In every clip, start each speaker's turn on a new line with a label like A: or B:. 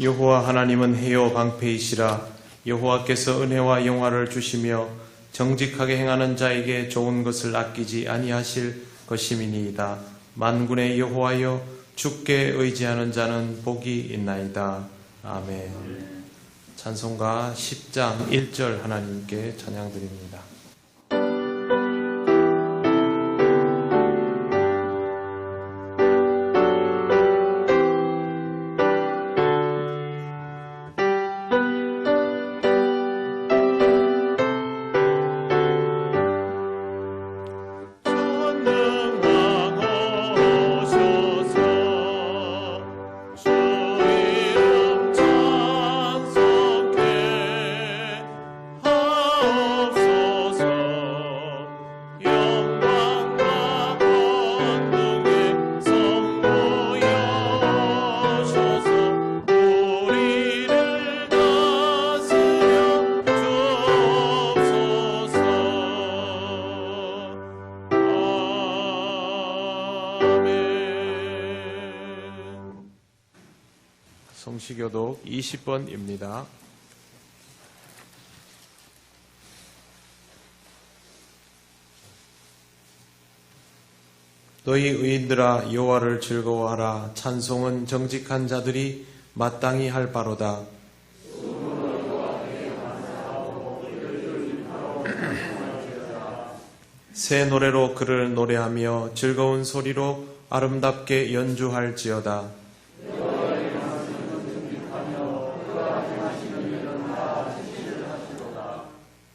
A: 여호와 하나님은 해요 방패이시라. 여호와께서 은혜와 영화를 주시며 정직하게 행하는 자에게 좋은 것을 아끼지 아니하실 것임이니이다. 만군의 여호와여, 주께 의지하는 자는 복이 있나이다. 아멘. 찬송가 10장 1절 하나님께 찬양드립니다. 성시교독 20번입니다. 너희 의인들아 여호와를 즐거워하라. 찬송은 정직한 자들이 마땅히 할 바로다. 새 노래로 그를 노래하며 즐거운 소리로 아름답게 연주할지어다.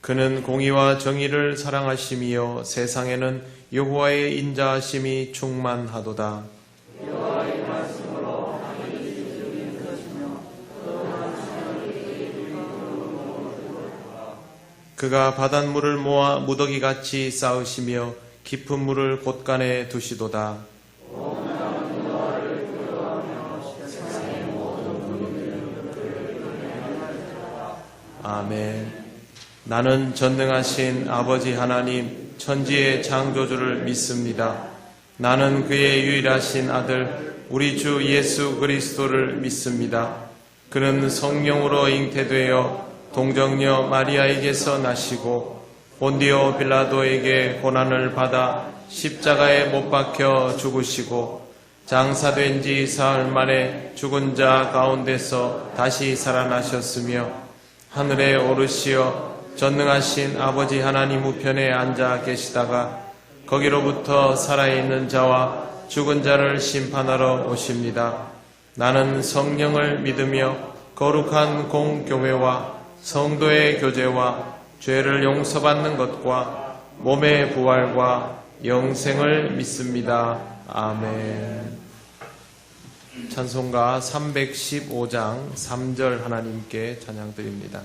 A: 그는 공의와 정의를 사랑하시며 세상에는 여호와의 인자하심이 충만하도다. 그가 바닷물을 모아 무더기같이 쌓으시며 깊은 물을 곳간에 두시도다. 아멘. 나는 전능하신 아버지 하나님 천지의 창조주를 믿습니다. 나는 그의 유일하신 아들 우리 주 예수 그리스도를 믿습니다. 그는 성령으로 잉태되어 동정녀 마리아에게서 나시고 본디오 빌라도에게 고난을 받아 십자가에 못 박혀 죽으시고 장사된 지 사흘 만에 죽은 자 가운데서 다시 살아나셨으며 하늘에 오르시어 전능하신 아버지 하나님 우편에 앉아 계시다가 거기로부터 살아있는 자와 죽은 자를 심판하러 오십니다. 나는 성령을 믿으며 거룩한 공교회와 성도의 교제와 죄를 용서받는 것과 몸의 부활과 영생을 믿습니다. 아멘. 찬송가 315장 3절 하나님께 찬양드립니다.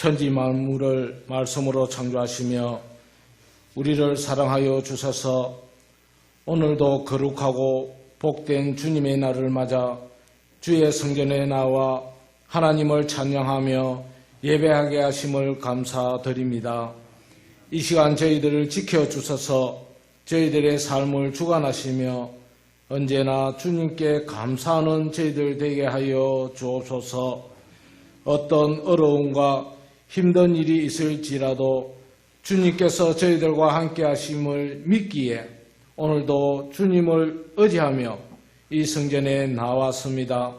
B: 천지 만물을 말씀으로 창조하시며 우리를 사랑하여 주셔서 오늘도 거룩하고 복된 주님의 날을 맞아 주의 성전에 나와 하나님을 찬양하며 예배하게 하심을 감사드립니다. 이 시간 저희들을 지켜주셔서 저희들의 삶을 주관하시며 언제나 주님께 감사하는 저희들 되게 하여 주옵소서. 어떤 어려움과 힘든 일이 있을지라도 주님께서 저희들과 함께 하심을 믿기에 오늘도 주님을 의지하며 이 성전에 나왔습니다.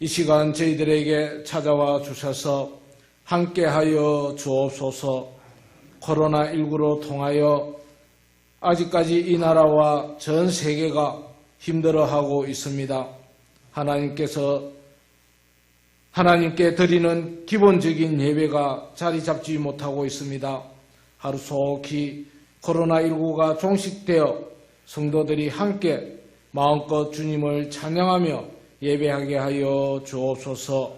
B: 이 시간 저희들에게 찾아와 주셔서 함께하여 주옵소서. 코로나19로 통하여 아직까지 이 나라와 전 세계가 힘들어하고 있습니다. 하나님께 드리는 기본적인 예배가 자리 잡지 못하고 있습니다. 하루속히 코로나19가 종식되어 성도들이 함께 마음껏 주님을 찬양하며 예배하게 하여 주옵소서.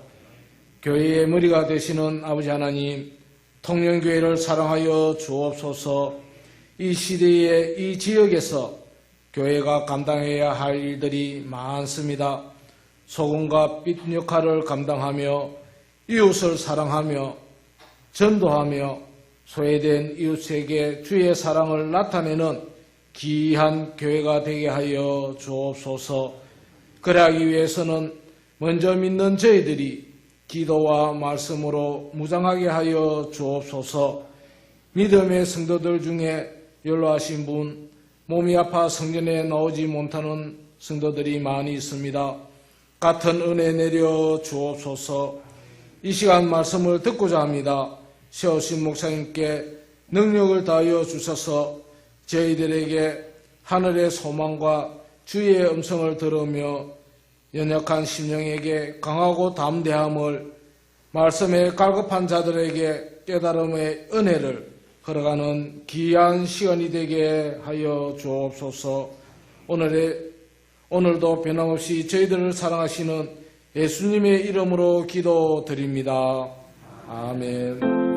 B: 교회의 머리가 되시는 아버지 하나님, 통영교회를 사랑하여 주옵소서. 이 시대에 이 지역에서 교회가 감당해야 할 일들이 많습니다. 소금과 빛 역할을 감당하며 이웃을 사랑하며 전도하며 소외된 이웃에게 주의 사랑을 나타내는 귀한 교회가 되게 하여 주옵소서. 그러하기 위해서는 먼저 믿는 저희들이 기도와 말씀으로 무장하게 하여 주옵소서. 믿음의 성도들 중에 연로하신 분, 몸이 아파 성전에 나오지 못하는 성도들이 많이 있습니다. 같은 은혜 내려 주옵소서. 이 시간 말씀을 듣고자 합니다. 세우신 목사님께 능력을 다하여 주셔서 저희들에게 하늘의 소망과 주의 음성을 들으며 연약한 심령에게 강하고 담대함을, 말씀에 갈급한 자들에게 깨달음의 은혜를 걸어가는 귀한 시간이 되게 하여 주옵소서. 오늘도 변함없이 저희들을 사랑하시는 예수님의 이름으로 기도드립니다. 아멘.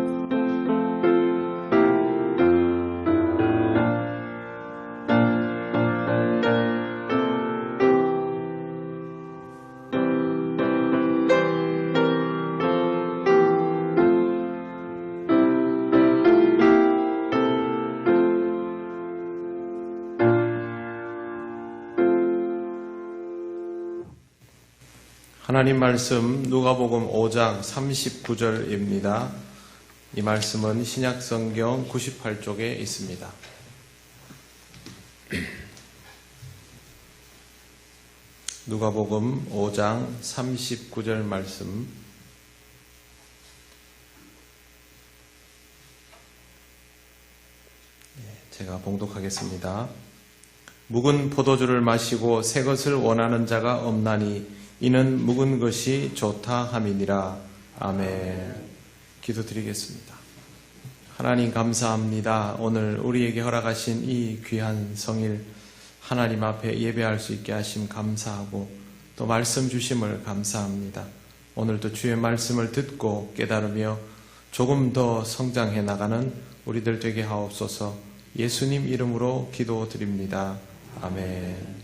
A: 하나님 말씀 누가복음 5장 39절입니다. 이 말씀은 신약성경 98쪽에 있습니다. 누가복음 5장 39절 말씀. 제가 봉독하겠습니다. 묵은 포도주를 마시고 새 것을 원하는 자가 없나니 이는 묵은 것이 좋다 함이니라. 아멘. 기도드리겠습니다. 하나님 감사합니다. 오늘 우리에게 허락하신 이 귀한 성일 하나님 앞에 예배할 수 있게 하심 감사하고 또 말씀 주심을 감사합니다. 오늘도 주의 말씀을 듣고 깨달으며 조금 더 성장해 나가는 우리들 되게 하옵소서. 예수님 이름으로 기도드립니다. 아멘.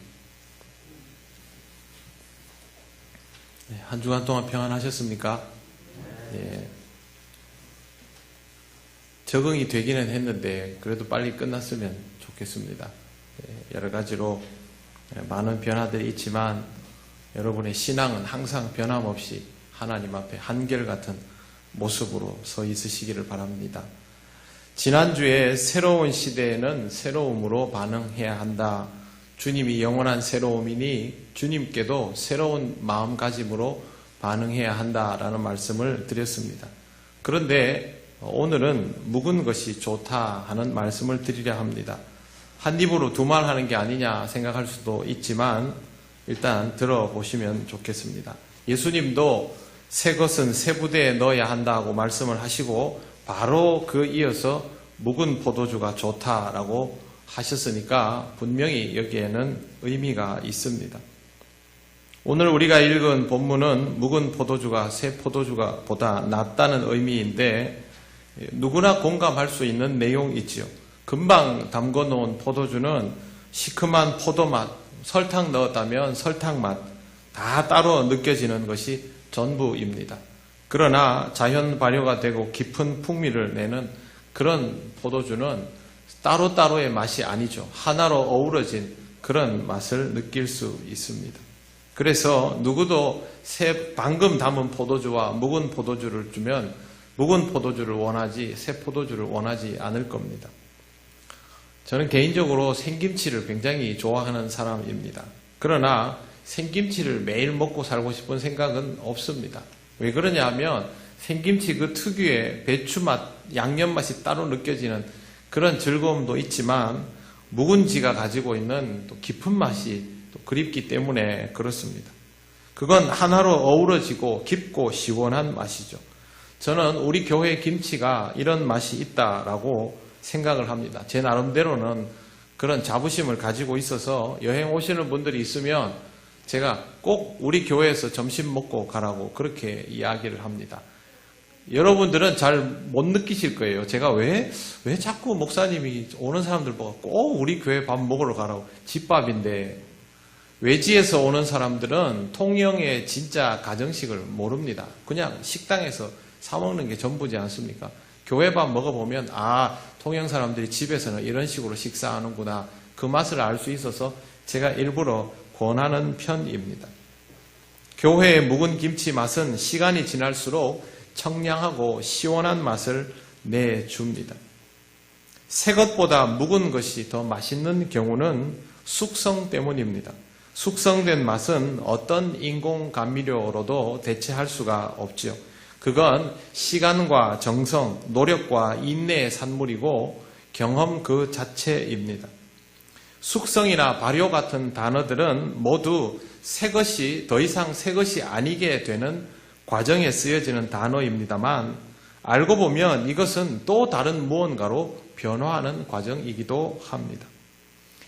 A: 한 주간 동안 평안하셨습니까? 예. 적응이 되기는 했는데 그래도 빨리 끝났으면 좋겠습니다. 여러 가지로 많은 변화들이 있지만 여러분의 신앙은 항상 변함없이 하나님 앞에 한결같은 모습으로 서 있으시기를 바랍니다. 지난주에 새로운 시대에는 새로움으로 반응해야 한다. 주님이 영원한 새로움이니 주님께도 새로운 마음가짐으로 반응해야 한다라는 말씀을 드렸습니다. 그런데 오늘은 묵은 것이 좋다 하는 말씀을 드리려 합니다. 한 입으로 두 말 하는 게 아니냐 생각할 수도 있지만 일단 들어보시면 좋겠습니다. 예수님도 새 것은 새 부대에 넣어야 한다고 말씀을 하시고 바로 그 이어서 묵은 포도주가 좋다라고 하셨으니까 분명히 여기에는 의미가 있습니다. 오늘 우리가 읽은 본문은 묵은 포도주가 새 포도주가 보다 낫다는 의미인데 누구나 공감할 수 있는 내용이지요. 금방 담궈 놓은 포도주는 시큼한 포도맛, 설탕 넣었다면 설탕맛 다 따로 느껴지는 것이 전부입니다. 그러나 자연 발효가 되고 깊은 풍미를 내는 그런 포도주는 따로따로의 맛이 아니죠. 하나로 어우러진 그런 맛을 느낄 수 있습니다. 그래서 누구도 방금 담은 포도주와 묵은 포도주를 주면 묵은 포도주를 원하지 새 포도주를 원하지 않을 겁니다. 저는 개인적으로 생김치를 굉장히 좋아하는 사람입니다. 그러나 생김치를 매일 먹고 살고 싶은 생각은 없습니다. 왜 그러냐 하면 생김치 그 특유의 배추맛, 양념맛이 따로 느껴지는 그런 즐거움도 있지만 묵은지가 가지고 있는 또 깊은 맛이 또 그립기 때문에 그렇습니다. 그건 하나로 어우러지고 깊고 시원한 맛이죠. 저는 우리 교회 김치가 이런 맛이 있다라고 생각을 합니다. 제 나름대로는 그런 자부심을 가지고 있어서 여행 오시는 분들이 있으면 제가 꼭 우리 교회에서 점심 먹고 가라고 그렇게 이야기를 합니다. 여러분들은 잘 못 느끼실 거예요. 제가 왜 자꾸 목사님이 오는 사람들 보고 꼭 우리 교회 밥 먹으러 가라고. 집밥인데 외지에서 오는 사람들은 통영의 진짜 가정식을 모릅니다. 그냥 식당에서 사 먹는 게 전부지 않습니까? 교회 밥 먹어보면 통영 사람들이 집에서는 이런 식으로 식사하는구나. 그 맛을 알 수 있어서 제가 일부러 권하는 편입니다. 교회의 묵은 김치 맛은 시간이 지날수록 청량하고 시원한 맛을 내줍니다. 새 것보다 묵은 것이 더 맛있는 경우는 숙성 때문입니다. 숙성된 맛은 어떤 인공 감미료로도 대체할 수가 없죠. 그건 시간과 정성, 노력과 인내의 산물이고 경험 그 자체입니다. 숙성이나 발효 같은 단어들은 모두 새 것이 더 이상 새 것이 아니게 되는 과정에 쓰여지는 단어입니다만 알고 보면 이것은 또 다른 무언가로 변화하는 과정이기도 합니다.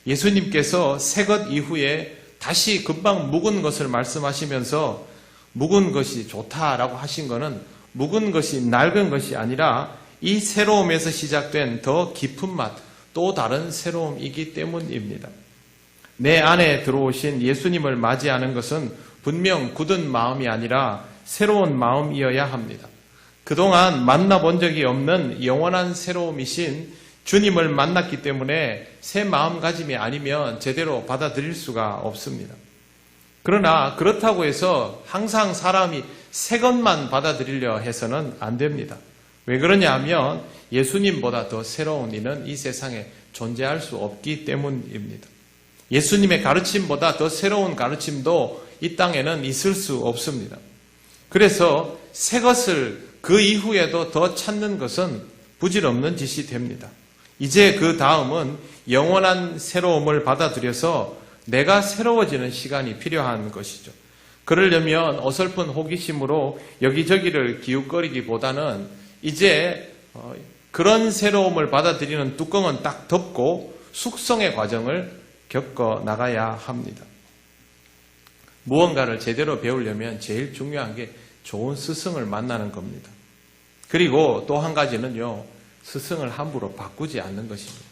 A: 예수님께서 새 것 이후에 다시 금방 묵은 것을 말씀하시면서 묵은 것이 좋다라고 하신 것은 묵은 것이 낡은 것이 아니라 이 새로움에서 시작된 더 깊은 맛, 또 다른 새로움이기 때문입니다. 내 안에 들어오신 예수님을 맞이하는 것은 분명 굳은 마음이 아니라 새로운 마음이어야 합니다. 그동안 만나본 적이 없는 영원한 새로움이신 주님을 만났기 때문에 새 마음가짐이 아니면 제대로 받아들일 수가 없습니다. 그러나 그렇다고 해서 항상 사람이 새 것만 받아들이려 해서는 안 됩니다. 왜 그러냐 하면 예수님보다 더 새로운 이는 이 세상에 존재할 수 없기 때문입니다. 예수님의 가르침보다 더 새로운 가르침도 이 땅에는 있을 수 없습니다. 그래서 새 것을 그 이후에도 더 찾는 것은 부질없는 짓이 됩니다. 이제 그 다음은 영원한 새로움을 받아들여서 내가 새로워지는 시간이 필요한 것이죠. 그러려면 어설픈 호기심으로 여기저기를 기웃거리기보다는 이제 그런 새로움을 받아들이는 뚜껑은 딱 덮고 숙성의 과정을 겪어 나가야 합니다. 무언가를 제대로 배우려면 제일 중요한 게 좋은 스승을 만나는 겁니다. 그리고 또 한 가지는요, 스승을 함부로 바꾸지 않는 것입니다.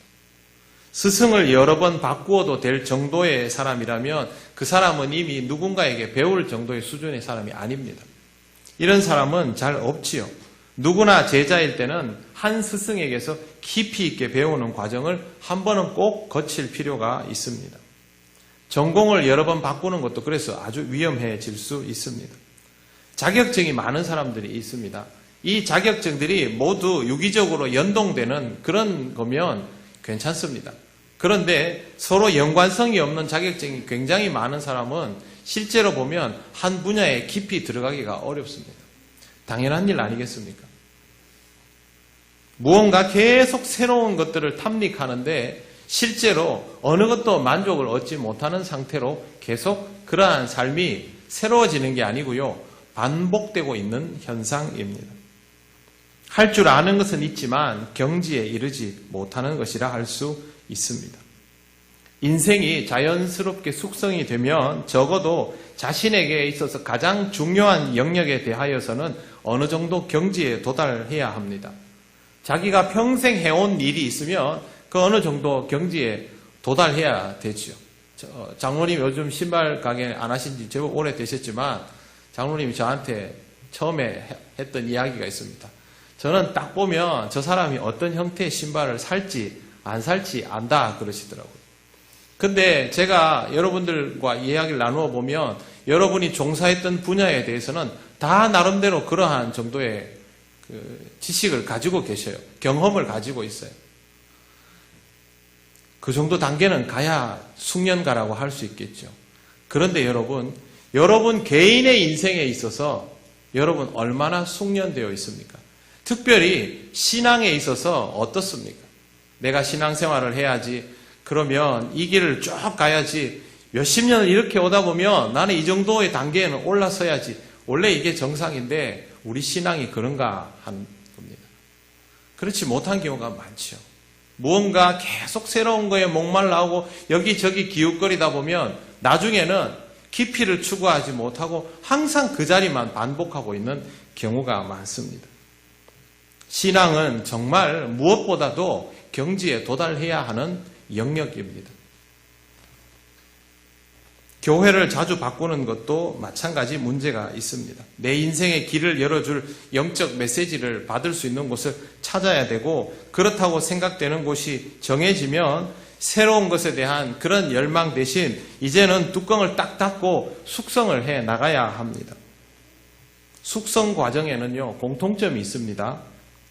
A: 스승을 여러 번 바꾸어도 될 정도의 사람이라면 그 사람은 이미 누군가에게 배울 정도의 수준의 사람이 아닙니다. 이런 사람은 잘 없지요. 누구나 제자일 때는 한 스승에게서 깊이 있게 배우는 과정을 한 번은 꼭 거칠 필요가 있습니다. 전공을 여러 번 바꾸는 것도 그래서 아주 위험해질 수 있습니다. 자격증이 많은 사람들이 있습니다. 이 자격증들이 모두 유기적으로 연동되는 그런 거면 괜찮습니다. 그런데 서로 연관성이 없는 자격증이 굉장히 많은 사람은 실제로 보면 한 분야에 깊이 들어가기가 어렵습니다. 당연한 일 아니겠습니까? 무언가 계속 새로운 것들을 탐닉하는데 실제로 어느 것도 만족을 얻지 못하는 상태로 계속 그러한 삶이 새로워지는 게 아니고요. 반복되고 있는 현상입니다. 할 줄 아는 것은 있지만 경지에 이르지 못하는 것이라 할 수 있습니다. 인생이 자연스럽게 숙성이 되면 적어도 자신에게 있어서 가장 중요한 영역에 대하여서는 어느 정도 경지에 도달해야 합니다. 자기가 평생 해온 일이 있으면 그 어느 정도 경지에 도달해야 되죠. 장로님 요즘 신발 가게 안 하신 지 제법 오래 되셨지만 장로님이 저한테 처음에 했던 이야기가 있습니다. 저는 딱 보면 저 사람이 어떤 형태의 신발을 살지 안 살지 안다 그러시더라고요. 근데 제가 여러분들과 이야기를 나누어 보면 여러분이 종사했던 분야에 대해서는 다 나름대로 그러한 정도의 그 지식을 가지고 계셔요. 경험을 가지고 있어요. 그 정도 단계는 가야 숙련가라고 할 수 있겠죠. 그런데 여러분 개인의 인생에 있어서 여러분 얼마나 숙련되어 있습니까? 특별히 신앙에 있어서 어떻습니까? 내가 신앙생활을 해야지, 그러면 이 길을 쭉 가야지, 몇십 년을 이렇게 오다 보면 나는 이 정도의 단계에는 올라서야지, 원래 이게 정상인데 우리 신앙이 그런가 하는 겁니다. 그렇지 못한 경우가 많죠. 무언가 계속 새로운 거에 목말라하고 여기저기 기웃거리다 보면 나중에는 깊이를 추구하지 못하고 항상 그 자리만 반복하고 있는 경우가 많습니다. 신앙은 정말 무엇보다도 경지에 도달해야 하는 영역입니다. 교회를 자주 바꾸는 것도 마찬가지 문제가 있습니다. 내 인생의 길을 열어줄 영적 메시지를 받을 수 있는 곳을 찾아야 되고, 그렇다고 생각되는 곳이 정해지면 새로운 것에 대한 그런 열망 대신 이제는 뚜껑을 딱 닫고 숙성을 해 나가야 합니다. 숙성 과정에는요, 공통점이 있습니다.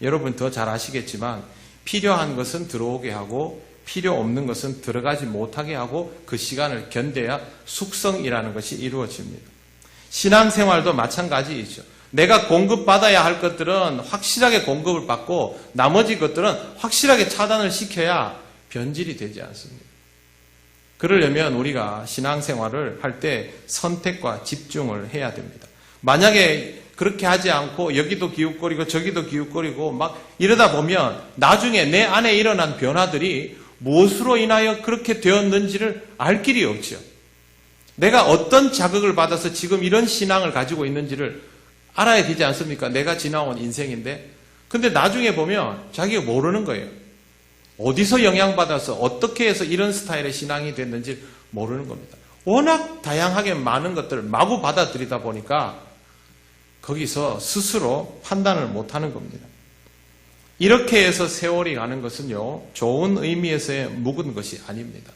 A: 여러분 더 잘 아시겠지만 필요한 것은 들어오게 하고 필요 없는 것은 들어가지 못하게 하고 그 시간을 견뎌야 숙성이라는 것이 이루어집니다. 신앙생활도 마찬가지이죠. 내가 공급받아야 할 것들은 확실하게 공급을 받고 나머지 것들은 확실하게 차단을 시켜야 변질이 되지 않습니다. 그러려면 우리가 신앙생활을 할 때 선택과 집중을 해야 됩니다. 만약에 그렇게 하지 않고 여기도 기웃거리고 저기도 기웃거리고 막 이러다 보면 나중에 내 안에 일어난 변화들이 무엇으로 인하여 그렇게 되었는지를 알 길이 없죠. 내가 어떤 자극을 받아서 지금 이런 신앙을 가지고 있는지를 알아야 되지 않습니까? 내가 지나온 인생인데. 근데 나중에 보면 자기가 모르는 거예요. 어디서 영향받아서 어떻게 해서 이런 스타일의 신앙이 됐는지 모르는 겁니다. 워낙 다양하게 많은 것들을 마구 받아들이다 보니까 거기서 스스로 판단을 못하는 겁니다. 이렇게 해서 세월이 가는 것은요, 좋은 의미에서의 묵은 것이 아닙니다.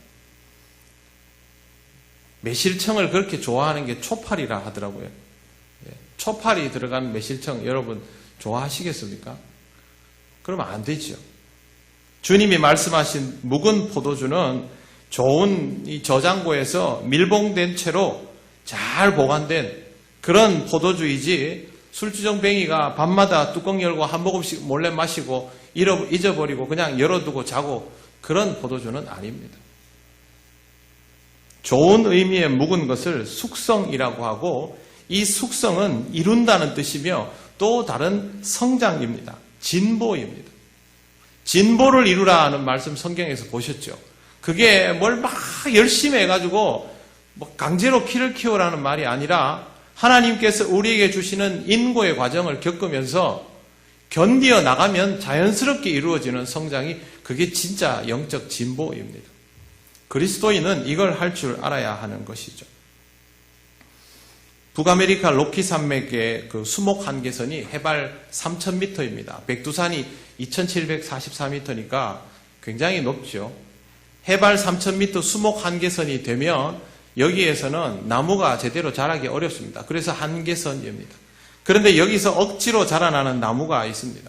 A: 매실청을 그렇게 좋아하는 게 초파리라 하더라고요. 초파리 들어간 매실청 여러분 좋아하시겠습니까? 그러면 안 되죠. 주님이 말씀하신 묵은 포도주는 좋은 이 저장고에서 밀봉된 채로 잘 보관된 그런 포도주이지, 술주정뱅이가 밤마다 뚜껑 열고 한 모금씩 몰래 마시고 잊어버리고 그냥 열어두고 자고 그런 포도주는 아닙니다. 좋은 의미의 묵은 것을 숙성이라고 하고, 이 숙성은 이룬다는 뜻이며 또 다른 성장입니다. 진보입니다. 진보를 이루라 하는 말씀 성경에서 보셨죠? 그게 뭘 막 열심히 해가지고 뭐 강제로 키를 키우라는 말이 아니라 하나님께서 우리에게 주시는 인고의 과정을 겪으면서 견디어 나가면 자연스럽게 이루어지는 성장이, 그게 진짜 영적 진보입니다. 그리스도인은 이걸 할 줄 알아야 하는 것이죠. 북아메리카 로키 산맥의 그 수목 한계선이 해발 3,000m입니다. 백두산이 2,744m니까 굉장히 높죠. 해발 3,000m 수목 한계선이 되면 여기에서는 나무가 제대로 자라기 어렵습니다. 그래서 한계선입니다. 그런데 여기서 억지로 자라나는 나무가 있습니다.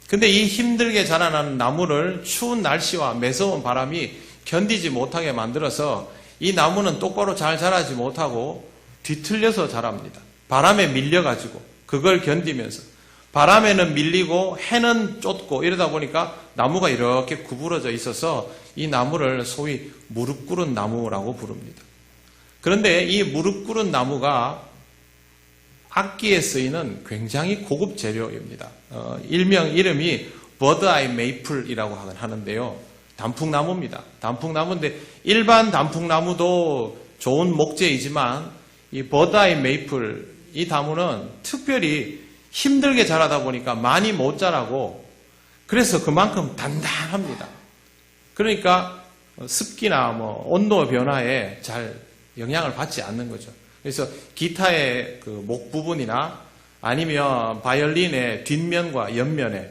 A: 근데 이 힘들게 자라나는 나무를 추운 날씨와 매서운 바람이 견디지 못하게 만들어서 이 나무는 똑바로 잘 자라지 못하고 뒤틀려서 자랍니다. 바람에 밀려가지고 그걸 견디면서 바람에는 밀리고 해는 쫓고 이러다 보니까 나무가 이렇게 구부러져 있어서 이 나무를 소위 무릎 꿇은 나무라고 부릅니다. 그런데 이 무릎 꿇은 나무가 악기에 쓰이는 굉장히 고급 재료입니다. 일명 이름이 버드아이 메이플이라고 하는데요. 단풍나무입니다. 단풍나무인데 일반 단풍나무도 좋은 목재이지만 이 버드아이 메이플, 이 나무는 특별히 힘들게 자라다 보니까 많이 못 자라고, 그래서 그만큼 단단합니다. 그러니까 습기나 뭐 온도 변화에 잘 영향을 받지 않는 거죠. 그래서 기타의 그 목 부분이나 아니면 바이올린의 뒷면과 옆면에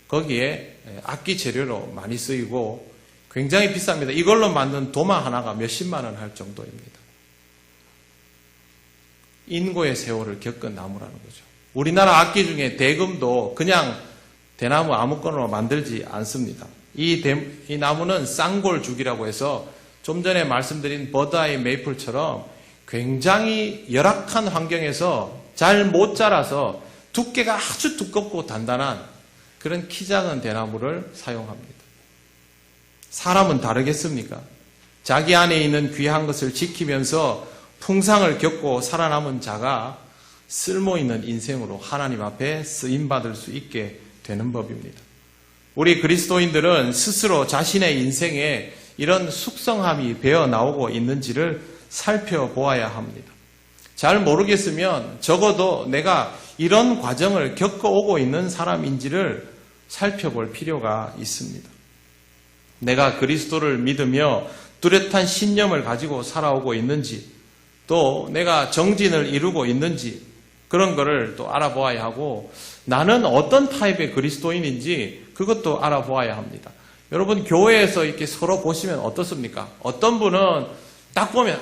A: 거기에 악기 재료로 많이 쓰이고, 굉장히 비쌉니다. 이걸로 만든 도마 하나가 몇십만 원 할 정도입니다. 인고의 세월을 겪은 나무라는 거죠. 우리나라 악기 중에 대금도 그냥 대나무 아무거나 만들지 않습니다. 이 나무는 쌍골죽이라고 해서 좀 전에 말씀드린 버드아이 메이플처럼 굉장히 열악한 환경에서 잘 못 자라서 두께가 아주 두껍고 단단한 그런 키 작은 대나무를 사용합니다. 사람은 다르겠습니까? 자기 안에 있는 귀한 것을 지키면서 풍상을 겪고 살아남은 자가 쓸모있는 인생으로 하나님 앞에 쓰임받을 수 있게 되는 법입니다. 우리 그리스도인들은 스스로 자신의 인생에 이런 숙성함이 배어 나오고 있는지를 살펴보아야 합니다. 잘 모르겠으면 적어도 내가 이런 과정을 겪어오고 있는 사람인지를 살펴볼 필요가 있습니다. 내가 그리스도를 믿으며 뚜렷한 신념을 가지고 살아오고 있는지, 또 내가 정진을 이루고 있는지 그런 거를 또 알아보아야 하고, 나는 어떤 타입의 그리스도인인지 그것도 알아보아야 합니다. 여러분, 교회에서 이렇게 서로 보시면 어떻습니까? 어떤 분은 딱 보면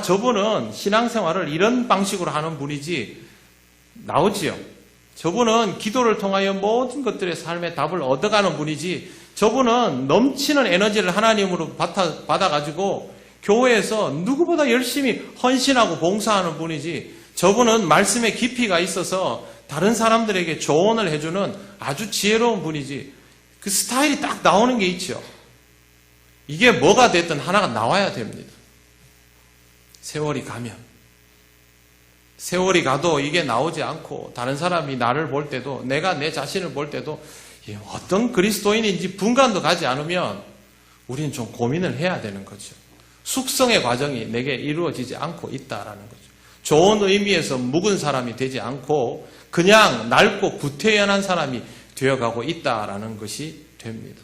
A: 저분은 신앙생활을 이런 방식으로 하는 분이지 나오지요. 저분은 기도를 통하여 모든 것들의 삶의 답을 얻어가는 분이지, 저분은 넘치는 에너지를 하나님으로 받아가지고 교회에서 누구보다 열심히 헌신하고 봉사하는 분이지, 저분은 말씀의 깊이가 있어서 다른 사람들에게 조언을 해주는 아주 지혜로운 분이지, 그 스타일이 딱 나오는 게 있죠. 이게 뭐가 됐든 하나가 나와야 됩니다. 세월이 가도 이게 나오지 않고, 다른 사람이 나를 볼 때도, 내가 내 자신을 볼 때도 어떤 그리스도인인지 분간도 가지 않으면 우리는 좀 고민을 해야 되는 거죠. 숙성의 과정이 내게 이루어지지 않고 있다라는 거죠. 좋은 의미에서 묵은 사람이 되지 않고 그냥 낡고 구태연한 사람이 되어가고 있다라는 것이 됩니다.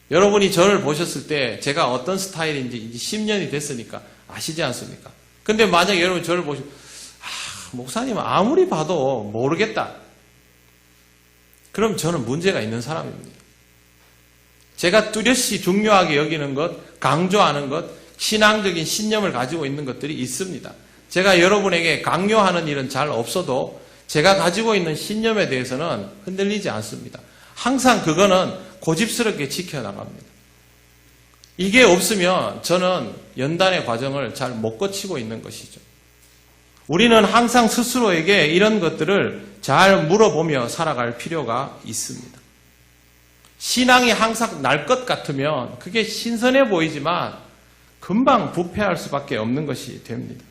A: 여러분이 저를 보셨을 때 제가 어떤 스타일인지 이제 10년이 됐으니까 아시지 않습니까? 근데 만약에 여러분 저를 보시면 목사님은 아무리 봐도 모르겠다. 그럼 저는 문제가 있는 사람입니다. 제가 뚜렷이 중요하게 여기는 것, 강조하는 것, 신앙적인 신념을 가지고 있는 것들이 있습니다. 제가 여러분에게 강요하는 일은 잘 없어도 제가 가지고 있는 신념에 대해서는 흔들리지 않습니다. 항상 그거는 고집스럽게 지켜나갑니다. 이게 없으면 저는 연단의 과정을 잘 못 거치고 있는 것이죠. 우리는 항상 스스로에게 이런 것들을 잘 물어보며 살아갈 필요가 있습니다. 신앙이 항상 날 것 같으면 그게 신선해 보이지만 금방 부패할 수밖에 없는 것이 됩니다.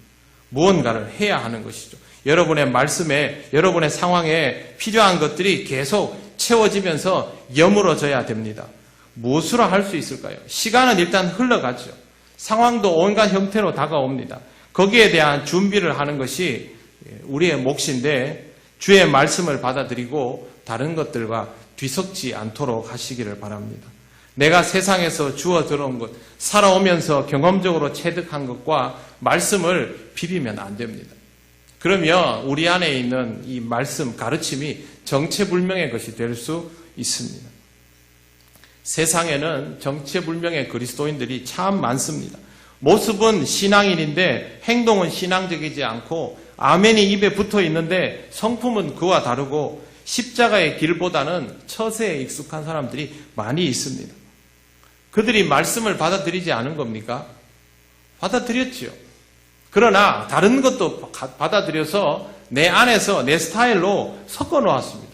A: 무언가를 해야 하는 것이죠. 여러분의 말씀에, 여러분의 상황에 필요한 것들이 계속 채워지면서 여물어져야 됩니다. 무엇으로 할 수 있을까요? 시간은 일단 흘러가죠. 상황도 온갖 형태로 다가옵니다. 거기에 대한 준비를 하는 것이 우리의 몫인데, 주의 말씀을 받아들이고 다른 것들과 뒤섞지 않도록 하시기를 바랍니다. 내가 세상에서 주워 들어온 것, 살아오면서 경험적으로 체득한 것과 말씀을 비비면 안 됩니다. 그러면 우리 안에 있는 이 말씀, 가르침이 정체불명의 것이 될 수 있습니다. 세상에는 정체불명의 그리스도인들이 참 많습니다. 모습은 신앙인인데 행동은 신앙적이지 않고, 아멘이 입에 붙어 있는데 성품은 그와 다르고, 십자가의 길보다는 처세에 익숙한 사람들이 많이 있습니다. 그들이 말씀을 받아들이지 않은 겁니까? 받아들였지요. 그러나 다른 것도 받아들여서 내 안에서 내 스타일로 섞어 놓았습니다.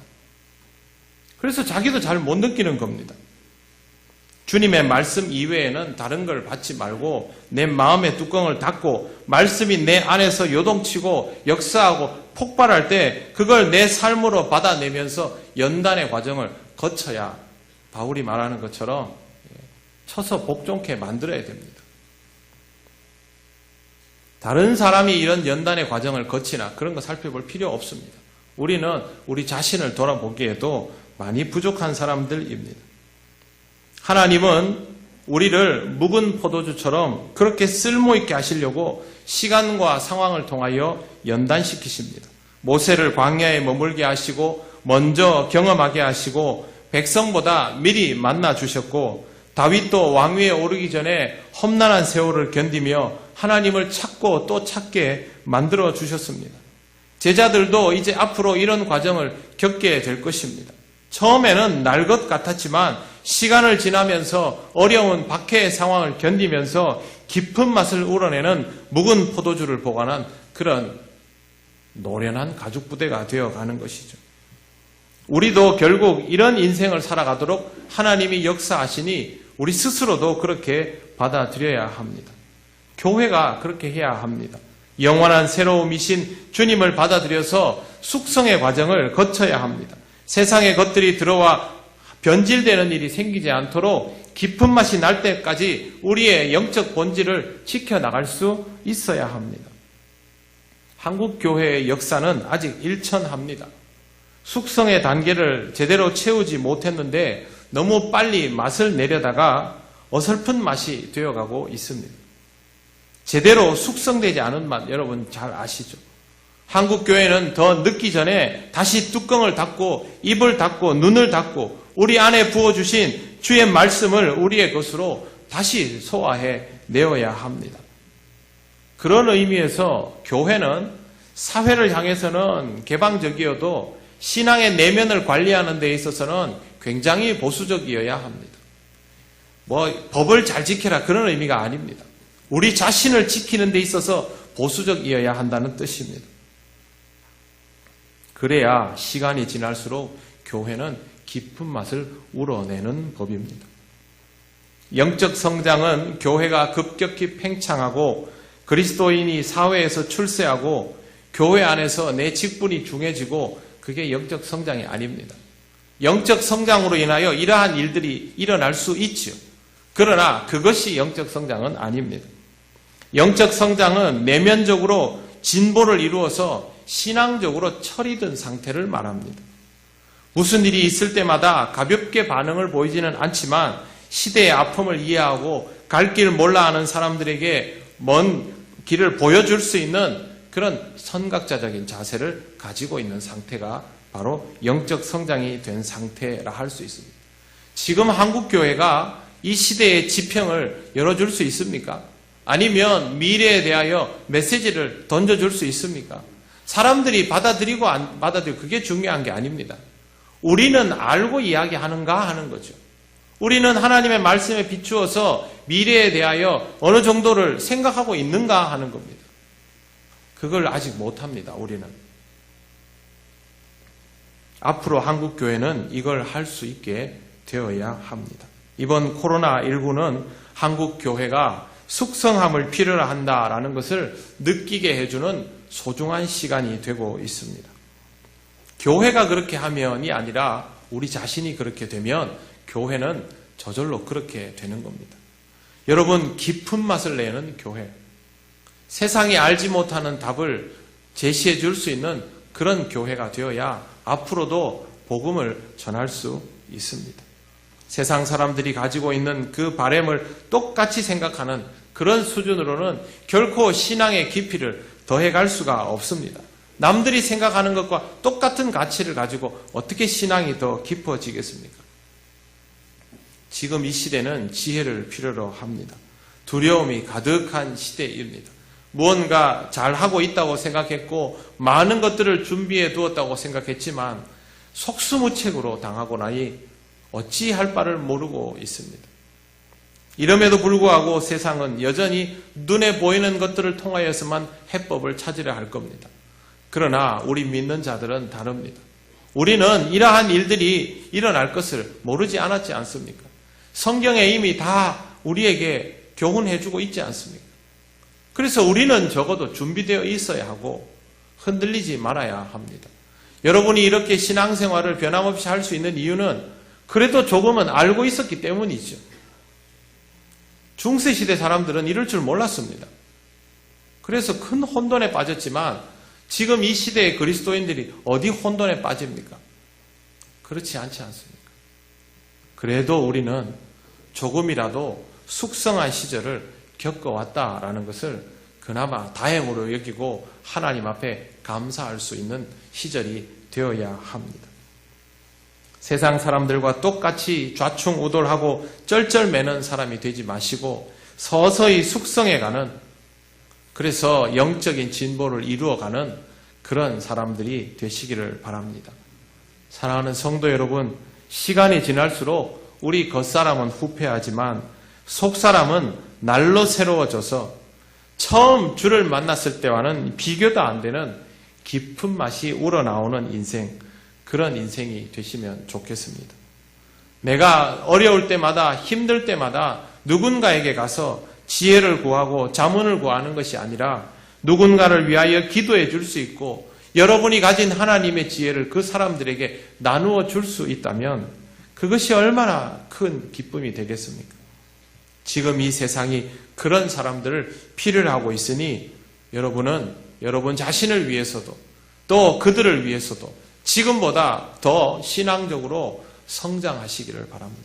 A: 그래서 자기도 잘 못 느끼는 겁니다. 주님의 말씀 이외에는 다른 걸 받지 말고 내 마음의 뚜껑을 닫고 말씀이 내 안에서 요동치고 역사하고 폭발할 때 그걸 내 삶으로 받아내면서 연단의 과정을 거쳐야 바울이 말하는 것처럼 쳐서 복종케 만들어야 됩니다. 다른 사람이 이런 연단의 과정을 거치나 그런 거 살펴볼 필요 없습니다. 우리는 우리 자신을 돌아보기에도 많이 부족한 사람들입니다. 하나님은 우리를 묵은 포도주처럼 그렇게 쓸모있게 하시려고 시간과 상황을 통하여 연단시키십니다. 모세를 광야에 머물게 하시고 먼저 경험하게 하시고 백성보다 미리 만나 주셨고, 다윗도 왕위에 오르기 전에 험난한 세월을 견디며 하나님을 찾고 또 찾게 만들어 주셨습니다. 제자들도 이제 앞으로 이런 과정을 겪게 될 것입니다. 처음에는 날 것 같았지만 시간을 지나면서 어려운 박해의 상황을 견디면서 깊은 맛을 우러내는 묵은 포도주를 보관한 그런 노련한 가죽 부대가 되어가는 것이죠. 우리도 결국 이런 인생을 살아가도록 하나님이 역사하시니 우리 스스로도 그렇게 받아들여야 합니다. 교회가 그렇게 해야 합니다. 영원한 새로움이신 주님을 받아들여서 숙성의 과정을 거쳐야 합니다. 세상의 것들이 들어와 변질되는 일이 생기지 않도록 깊은 맛이 날 때까지 우리의 영적 본질을 지켜나갈 수 있어야 합니다. 한국 교회의 역사는 아직 일천합니다. 숙성의 단계를 제대로 채우지 못했는데 너무 빨리 맛을 내려다가 어설픈 맛이 되어가고 있습니다. 제대로 숙성되지 않은 맛 여러분 잘 아시죠? 한국 교회는 더 늦기 전에 다시 뚜껑을 닫고 입을 닫고 눈을 닫고 우리 안에 부어주신 주의 말씀을 우리의 것으로 다시 소화해 내어야 합니다. 그런 의미에서 교회는 사회를 향해서는 개방적이어도 신앙의 내면을 관리하는 데 있어서는 굉장히 보수적이어야 합니다. 법을 잘 지켜라 그런 의미가 아닙니다. 우리 자신을 지키는 데 있어서 보수적이어야 한다는 뜻입니다. 그래야 시간이 지날수록 교회는 깊은 맛을 우러내는 법입니다. 영적 성장은 교회가 급격히 팽창하고 그리스도인이 사회에서 출세하고 교회 안에서 내 직분이 중해지고 그게 영적 성장이 아닙니다. 영적 성장으로 인하여 이러한 일들이 일어날 수 있죠. 그러나 그것이 영적 성장은 아닙니다. 영적 성장은 내면적으로 진보를 이루어서 신앙적으로 철이 든 상태를 말합니다. 무슨 일이 있을 때마다 가볍게 반응을 보이지는 않지만 시대의 아픔을 이해하고 갈 길을 몰라 하는 사람들에게 먼 길을 보여줄 수 있는 그런 선각자적인 자세를 가지고 있는 상태가 바로 영적 성장이 된 상태라 할 수 있습니다. 지금 한국교회가 이 시대의 지평을 열어줄 수 있습니까? 아니면 미래에 대하여 메시지를 던져줄 수 있습니까? 사람들이 받아들이고 안 받아들이고 그게 중요한 게 아닙니다. 우리는 알고 이야기하는가 하는 거죠. 우리는 하나님의 말씀에 비추어서 미래에 대하여 어느 정도를 생각하고 있는가 하는 겁니다. 그걸 아직 못합니다. 우리는. 앞으로 한국교회는 이걸 할 수 있게 되어야 합니다. 이번 코로나19는 한국교회가 숙성함을 필요로 한다라는 것을 느끼게 해주는 소중한 시간이 되고 있습니다. 교회가 그렇게 하면이 아니라 우리 자신이 그렇게 되면 교회는 저절로 그렇게 되는 겁니다. 여러분, 깊은 맛을 내는 교회, 세상이 알지 못하는 답을 제시해 줄 수 있는 그런 교회가 되어야 앞으로도 복음을 전할 수 있습니다. 세상 사람들이 가지고 있는 그 바램을 똑같이 생각하는 그런 수준으로는 결코 신앙의 깊이를 더해갈 수가 없습니다. 남들이 생각하는 것과 똑같은 가치를 가지고 어떻게 신앙이 더 깊어지겠습니까? 지금 이 시대는 지혜를 필요로 합니다. 두려움이 가득한 시대입니다. 무언가 잘하고 있다고 생각했고 많은 것들을 준비해 두었다고 생각했지만 속수무책으로 당하고 나니 어찌할 바를 모르고 있습니다. 이럼에도 불구하고 세상은 여전히 눈에 보이는 것들을 통하여서만 해법을 찾으려 할 겁니다. 그러나 우리 믿는 자들은 다릅니다. 우리는 이러한 일들이 일어날 것을 모르지 않았지 않습니까? 성경에 이미 다 우리에게 교훈해주고 있지 않습니까? 그래서 우리는 적어도 준비되어 있어야 하고 흔들리지 말아야 합니다. 여러분이 이렇게 신앙생활을 변함없이 할 수 있는 이유는 그래도 조금은 알고 있었기 때문이죠. 중세시대 사람들은 이럴 줄 몰랐습니다. 그래서 큰 혼돈에 빠졌지만 지금 이 시대의 그리스도인들이 어디 혼돈에 빠집니까? 그렇지 않지 않습니까? 그래도 우리는 조금이라도 숙성한 시절을 겪어왔다라는 것을 그나마 다행으로 여기고 하나님 앞에 감사할 수 있는 시절이 되어야 합니다. 세상 사람들과 똑같이 좌충우돌하고 쩔쩔매는 사람이 되지 마시고 서서히 숙성해가는, 그래서 영적인 진보를 이루어가는 그런 사람들이 되시기를 바랍니다. 사랑하는 성도 여러분, 시간이 지날수록 우리 겉사람은 후패하지만 속사람은 날로 새로워져서 처음 주를 만났을 때와는 비교도 안 되는 깊은 맛이 우러나오는 인생, 그런 인생이 되시면 좋겠습니다. 내가 어려울 때마다, 힘들 때마다 누군가에게 가서 지혜를 구하고 자문을 구하는 것이 아니라 누군가를 위하여 기도해 줄 수 있고 여러분이 가진 하나님의 지혜를 그 사람들에게 나누어 줄 수 있다면 그것이 얼마나 큰 기쁨이 되겠습니까? 지금 이 세상이 그런 사람들을 필요로 하고 있으니 여러분은 여러분 자신을 위해서도 또 그들을 위해서도 지금보다 더 신앙적으로 성장하시기를 바랍니다.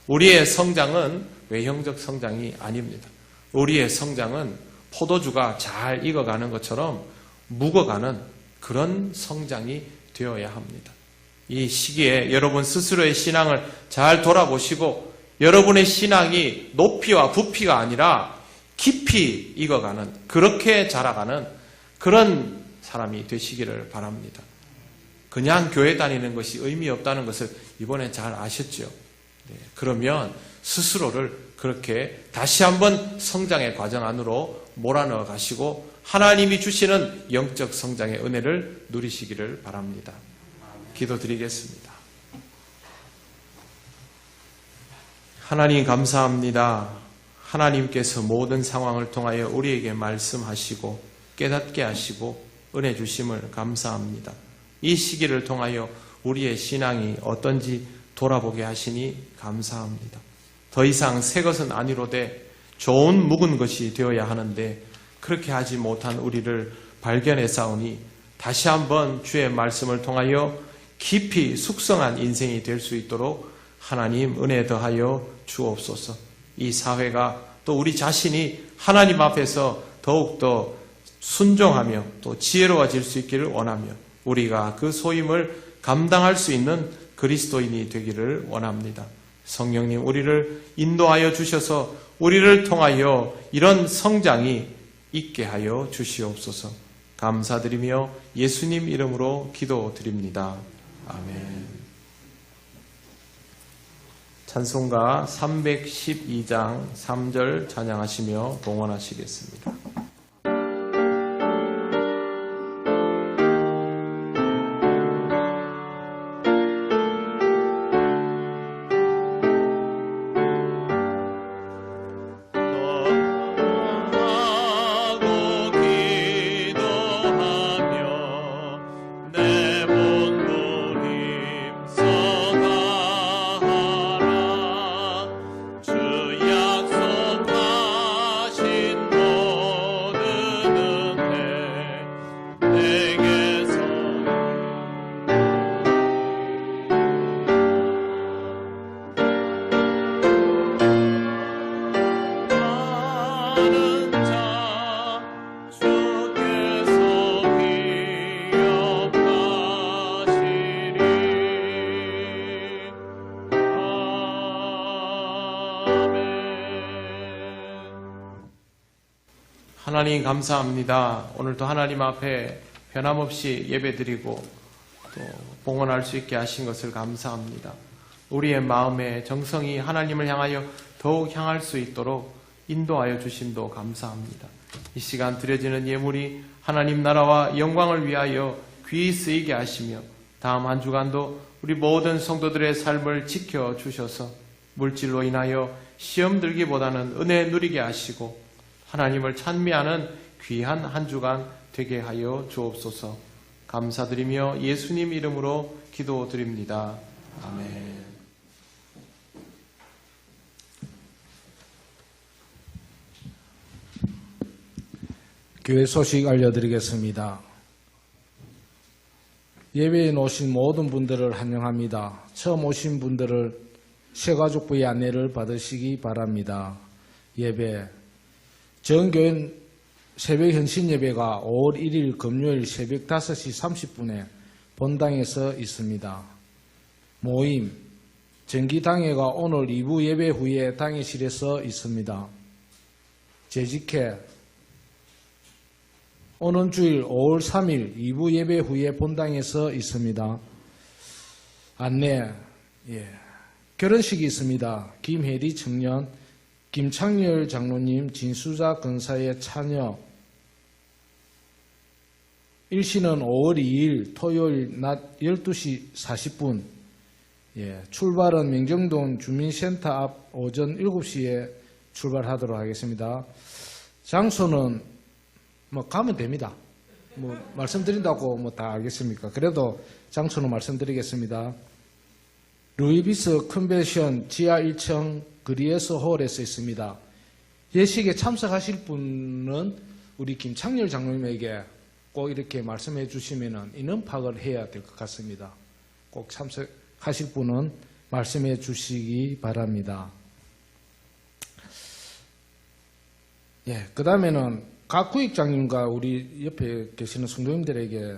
A: 우리의 성장은 외형적 성장이 아닙니다. 우리의 성장은 포도주가 잘 익어가는 것처럼 묵어가는 그런 성장이 되어야 합니다. 이 시기에 여러분 스스로의 신앙을 잘 돌아보시고 여러분의 신앙이 높이와 부피가 아니라 깊이 익어가는, 그렇게 자라가는 그런 사람이 되시기를 바랍니다. 그냥 교회 다니는 것이 의미 없다는 것을 이번에 잘 아셨죠? 네, 그러면 스스로를 그렇게 다시 한번 성장의 과정 안으로 몰아넣어 가시고 하나님이 주시는 영적 성장의 은혜를 누리시기를 바랍니다. 기도드리겠습니다. 하나님 감사합니다. 하나님께서 모든 상황을 통하여 우리에게 말씀하시고 깨닫게 하시고 은혜 주심을 감사합니다. 이 시기를 통하여 우리의 신앙이 어떤지 돌아보게 하시니 감사합니다. 더 이상 새 것은 아니로되 좋은 묵은 것이 되어야 하는데 그렇게 하지 못한 우리를 발견해 싸우니 다시 한번 주의 말씀을 통하여 깊이 숙성한 인생이 될 수 있도록 하나님 은혜 더하여 주옵소서. 이 사회가 또 우리 자신이 하나님 앞에서 더욱더 순종하며 또 지혜로워질 수 있기를 원하며 우리가 그 소임을 감당할 수 있는 그리스도인이 되기를 원합니다. 성령님 우리를 인도하여 주셔서 우리를 통하여 이런 성장이 있게 하여 주시옵소서. 감사드리며 예수님 이름으로 기도드립니다. 아멘. 찬송가 312장 3절 찬양하시며 봉헌하시겠습니다. 하나님 감사합니다. 오늘도 하나님 앞에 변함없이 예배드리고 또 봉헌할 수 있게 하신 것을 감사합니다. 우리의 마음의 정성이 하나님을 향하여 더욱 향할 수 있도록 인도하여 주심도 감사합니다. 이 시간 드려지는 예물이 하나님 나라와 영광을 위하여 귀히 쓰이게 하시며 다음 한 주간도 우리 모든 성도들의 삶을 지켜주셔서 물질로 인하여 시험 들기보다는 은혜 누리게 하시고 하나님을 찬미하는 귀한 한 주간 되게 하여 주옵소서. 감사드리며 예수님 이름으로 기도드립니다. 아멘.
B: 교회 소식 알려드리겠습니다. 예배에 오신 모든 분들을 환영합니다. 처음 오신 분들을 새가족부의 안내를 받으시기 바랍니다. 예배 정교인 새벽 현신 예배가 5월 1일 금요일 새벽 5시 30분에 본당에서 있습니다. 모임, 정기당회가 오늘 2부 예배 후에 당회실에서 있습니다. 재직회, 오는 주일 5월 3일 2부 예배 후에 본당에서 있습니다. 안내, 결혼식이 있습니다. 김혜리 청년, 김창렬 장로님, 진수자 근사의 차녀. 일시는 5월 2일 토요일 낮 12시 40분. 출발은 명정동 주민센터 앞 오전 7시에 출발하도록 하겠습니다. 장소는 가면 됩니다. 말씀드린다고 다 알겠습니까? 그래도 장소는 말씀드리겠습니다. 루이비스 컨벤션 지하 1층 그리에서 홀에서 있습니다. 예식에 참석하실 분은 우리 김창렬 장로님에게 꼭 이렇게 말씀해 주시면 인원 파악을 해야 될 것 같습니다. 꼭 참석하실 분은 말씀해 주시기 바랍니다. 그 다음에는 각 구역장님과 우리 옆에 계시는 성도님들에게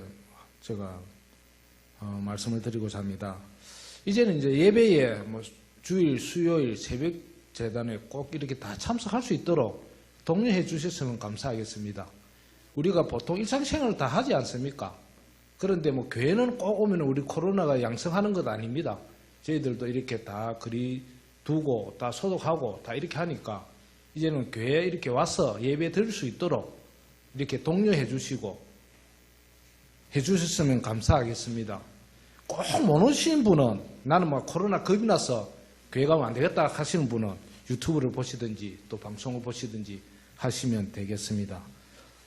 B: 제가 말씀을 드리고자 합니다. 이제는 이제 예배에 주일, 수요일, 새벽 재단에 꼭 이렇게 다 참석할 수 있도록 독려해 주셨으면 감사하겠습니다. 우리가 보통 일상생활을 다 하지 않습니까? 그런데 교회는 꼭 오면 우리 코로나가 양성하는 것 아닙니다. 저희들도 이렇게 다 거리 두고 다 소독하고 다 이렇게 하니까 이제는 교회에 이렇게 와서 예배 드릴 수 있도록 이렇게 독려해 주시고 해 주셨으면 감사하겠습니다. 꼭 못 오신 분은 나는 코로나 겁이 나서 교회 가면 안 되겠다 하시는 분은 유튜브를 보시든지 또 방송을 보시든지 하시면 되겠습니다.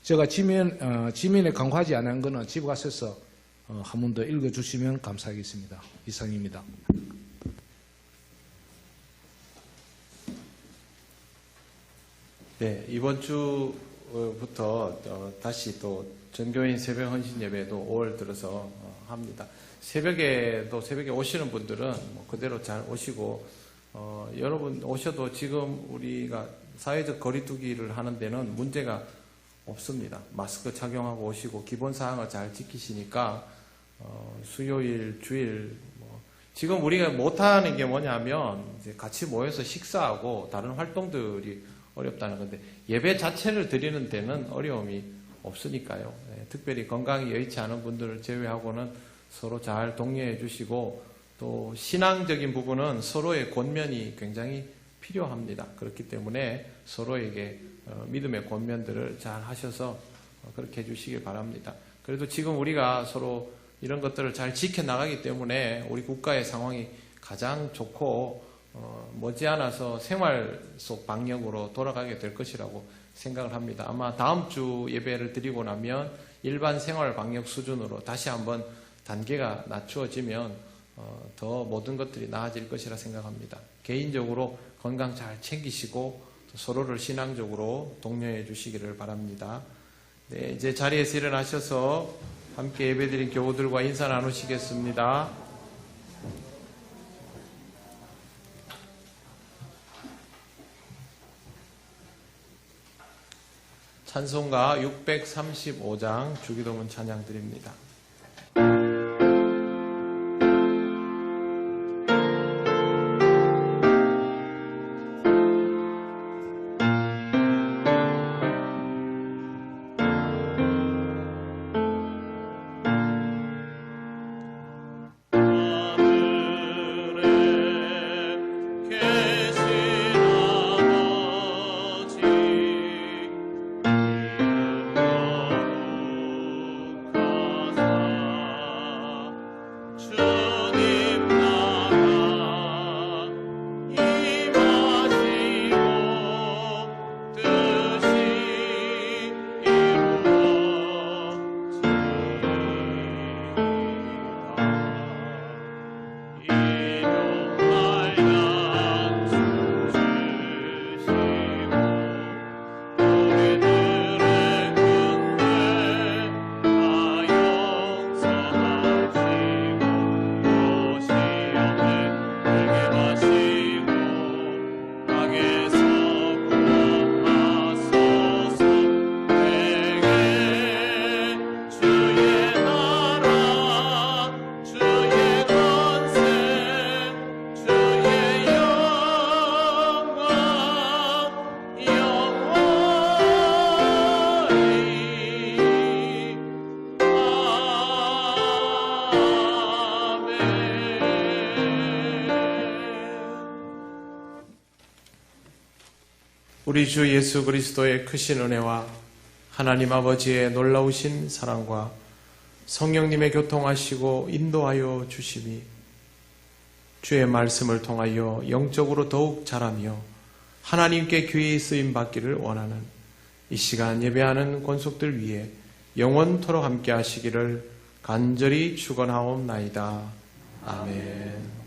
B: 제가 지면에 강화하지 않은 거는 집에 가셔서 한 번 더 읽어주시면 감사하겠습니다. 이상입니다.
A: 네, 이번 주부터 다시 또 전교인 새벽 헌신 예배도 5월 들어서 합니다. 새벽에 오시는 분들은 그대로 잘 오시고, 여러분 오셔도 지금 우리가 사회적 거리두기를 하는 데는 문제가 없습니다. 마스크 착용하고 오시고 기본 사항을 잘 지키시니까 수요일, 주일 지금 우리가 못하는 게 뭐냐면 이제 같이 모여서 식사하고 다른 활동들이 어렵다는 건데 예배 자체를 드리는 데는 어려움이 없으니까요. 특별히 건강이 여의치 않은 분들을 제외하고는 서로 잘 독려해 주시고 또 신앙적인 부분은 서로의 권면이 굉장히 필요합니다. 그렇기 때문에 서로에게 믿음의 권면들을 잘 하셔서 그렇게 해주시길 바랍니다. 그래도 지금 우리가 서로 이런 것들을 잘 지켜나가기 때문에 우리 국가의 상황이 가장 좋고 머지않아서 생활 속 방역으로 돌아가게 될 것이라고 생각을 합니다. 아마 다음 주 예배를 드리고 나면 일반 생활 방역 수준으로 다시 한번 단계가 낮추어지면 더 모든 것들이 나아질 것이라 생각합니다. 개인적으로 건강 잘 챙기시고 서로를 신앙적으로 독려해 주시기를 바랍니다. 네, 이제 자리에서 일어나셔서 함께 예배드린 교우들과 인사 나누시겠습니다. 찬송가 635장 주기도문 찬양 드립니다. 우리 주 예수 그리스도의 크신 은혜와 하나님 아버지의 놀라우신 사랑과 성령님의 교통하시고 인도하여 주심이 주의 말씀을 통하여 영적으로 더욱 자라며 하나님께 귀히 쓰임 받기를 원하는 이 시간 예배하는 권속들 위해 영원토록 함께 하시기를 간절히 축원하옵나이다. 아멘.